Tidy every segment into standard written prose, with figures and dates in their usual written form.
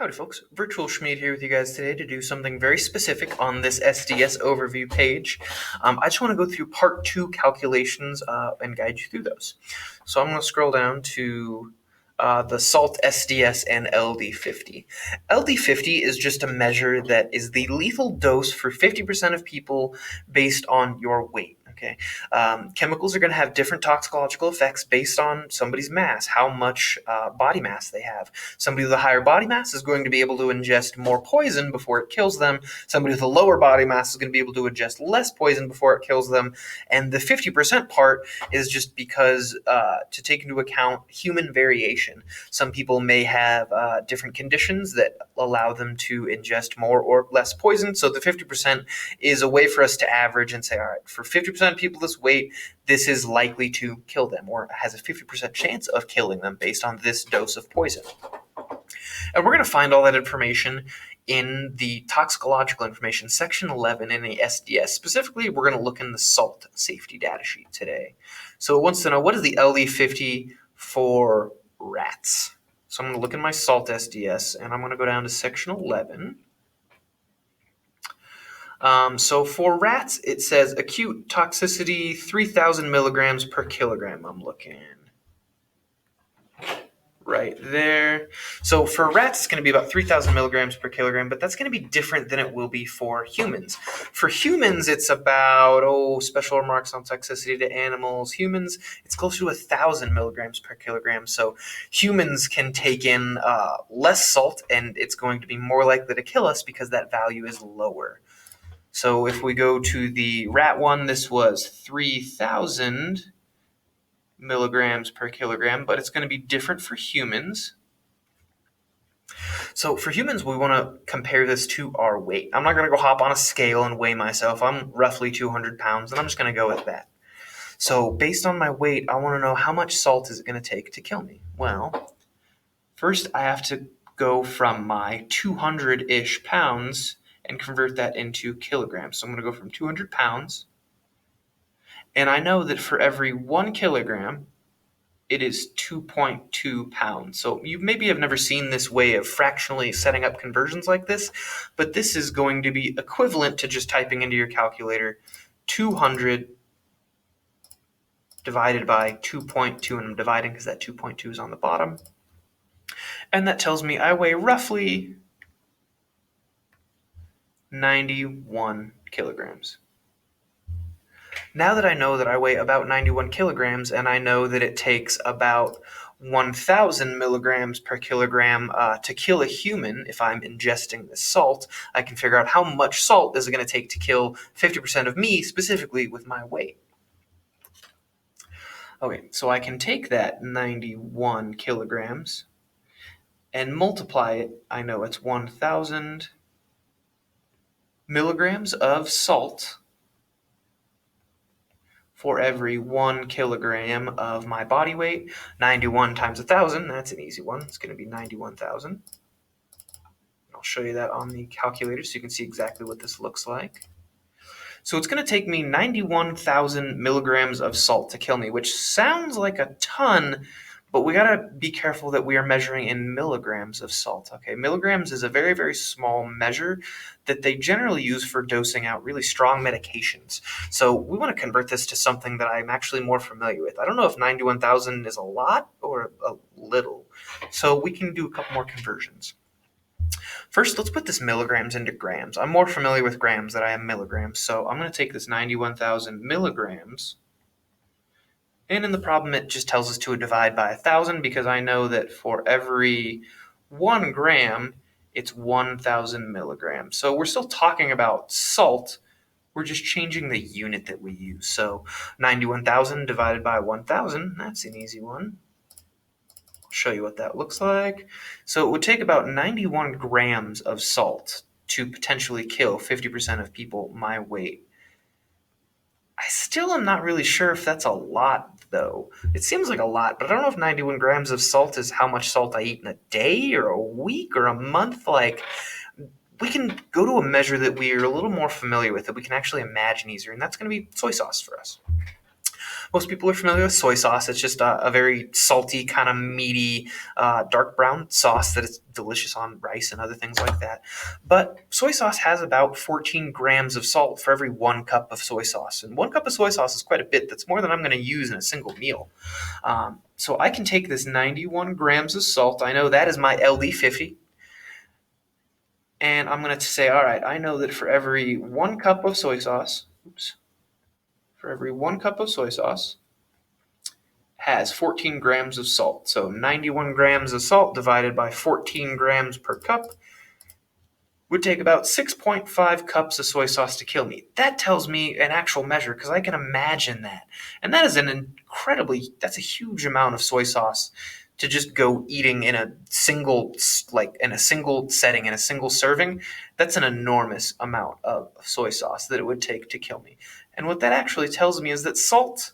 Howdy folks, Virtual Schmied here with you guys today to do something very specific on this SDS overview page. I just want to go through part 2 calculations and guide you through those. So I'm going to scroll down to the SALT, SDS, and LD50. LD50 is just a measure that is the lethal dose for 50% of people based on your weight. Okay, chemicals are going to have different toxicological effects based on somebody's mass, how much body mass they have. Somebody with a higher body mass is going to be able to ingest more poison before it kills them. Somebody with a lower body mass is going to be able to ingest less poison before it kills them. And the 50% part is just because to take into account human variation. Some people may have different conditions that allow them to ingest more or less poison. So the 50% is a way for us to average and say, all right, for 50% of people this weight, this is likely to kill them or has a 50% chance of killing them based on this dose of poison. And we're going to find all that information in the toxicological information, section 11 in the SDS. Specifically, we're going to look in the SALT safety data sheet today. So it wants to know, what is the LD50 for rats? So I'm going to look in my SALT SDS, and I'm going to go down to section 11. So for rats, it says acute toxicity 3,000 milligrams per kilogram. I'm looking right there. So for rats, it's going to be about 3,000 milligrams per kilogram, but that's going to be different than it will be for humans. For humans, it's about, special remarks on toxicity to animals. Humans, it's closer to 1,000 milligrams per kilogram. So humans can take in less salt, and it's going to be more likely to kill us because that value is lower. So if we go to the rat one, this was 3,000 milligrams per kilogram, but it's going to be different for humans. So for humans, we want to compare this to our weight. I'm not going to go hop on a scale and weigh myself. I'm roughly 200 pounds, and I'm just going to go with that. So based on my weight, I want to know how much salt is it going to take to kill me? Well, first I have to go from my 200-ish pounds and convert that into kilograms. So I'm going to go from 200 pounds, and I know that for every 1 kilogram, it is 2.2 pounds. So you maybe have never seen this way of fractionally setting up conversions like this, but this is going to be equivalent to just typing into your calculator 200 divided by 2.2, and I'm dividing because that 2.2 is on the bottom. And that tells me I weigh roughly 91 kilograms. Now that I know that I weigh about 91 kilograms, and I know that it takes about 1,000 milligrams per kilogram to kill a human if I'm ingesting this salt, I can figure out how much salt is it going to take to kill 50% of me, specifically with my weight. Okay, so I can take that 91 kilograms and multiply it. I know it's 1,000 milligrams of salt for every 1 kilogram of my body weight. 91 times 1,000, that's an easy one. It's going to be 91,000. I'll show you that on the calculator so you can see exactly what this looks like. So it's going to take me 91,000 milligrams of salt to kill me, which sounds like a ton, but we got to be careful that we are measuring in milligrams of salt. Okay, milligrams is a very, very small measure that they generally use for dosing out really strong medications. So we want to convert this to something that I'm actually more familiar with. I don't know if 91,000 is a lot or a little. So we can do a couple more conversions. First, let's put this milligrams into grams. I'm more familiar with grams than I am milligrams. So I'm going to take this 91,000 milligrams. And in the problem, it just tells us to divide by 1,000 because I know that for every 1 gram, it's 1,000 milligrams. So we're still talking about salt. We're just changing the unit that we use. So 91,000 divided by 1,000, that's an easy one. I'll show you what that looks like. So it would take about 91 grams of salt to potentially kill 50% of people my weight. I still am not really sure if that's a lot, though. It seems like a lot, but I don't know if 91 grams of salt is how much salt I eat in a day or a week or a month. Like, we can go to a measure that we are a little more familiar with, that we can actually imagine easier, and that's going to be soy sauce for us. Most people are familiar with soy sauce. It's just a very salty, kind of meaty, dark brown sauce that is delicious on rice and other things like that. But soy sauce has about 14 grams of salt for every 1 cup of soy sauce. And 1 cup of soy sauce is quite a bit. That's more than I'm going to use in a single meal. So I can take this 91 grams of salt. I know that is my LD50. And I'm going to say, all right, I know that for every 1 cup of soy sauce, for every 1 cup of soy sauce has 14 grams of salt. So 91 grams of salt divided by 14 grams per cup would take about 6.5 cups of soy sauce to kill me. That tells me an actual measure because I can imagine that. And that is that's a huge amount of soy sauce to just go eating in a single setting, in a single serving. That's an enormous amount of soy sauce that it would take to kill me. And what that actually tells me is that salt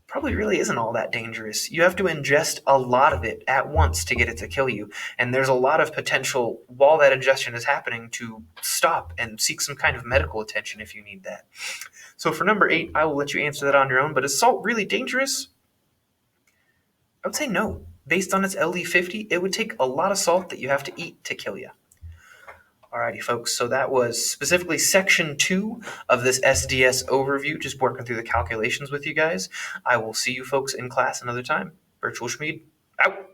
probably really isn't all that dangerous. You have to ingest a lot of it at once to get it to kill you. And there's a lot of potential while that ingestion is happening to stop and seek some kind of medical attention if you need that. So for number 8, I will let you answer that on your own. But is salt really dangerous? I would say no. Based on its LD50, it would take a lot of salt that you have to eat to kill you. Alrighty, folks, so that was specifically section 2 of this SDS overview, just working through the calculations with you guys. I will see you folks in class another time. Virtual Schmied, out.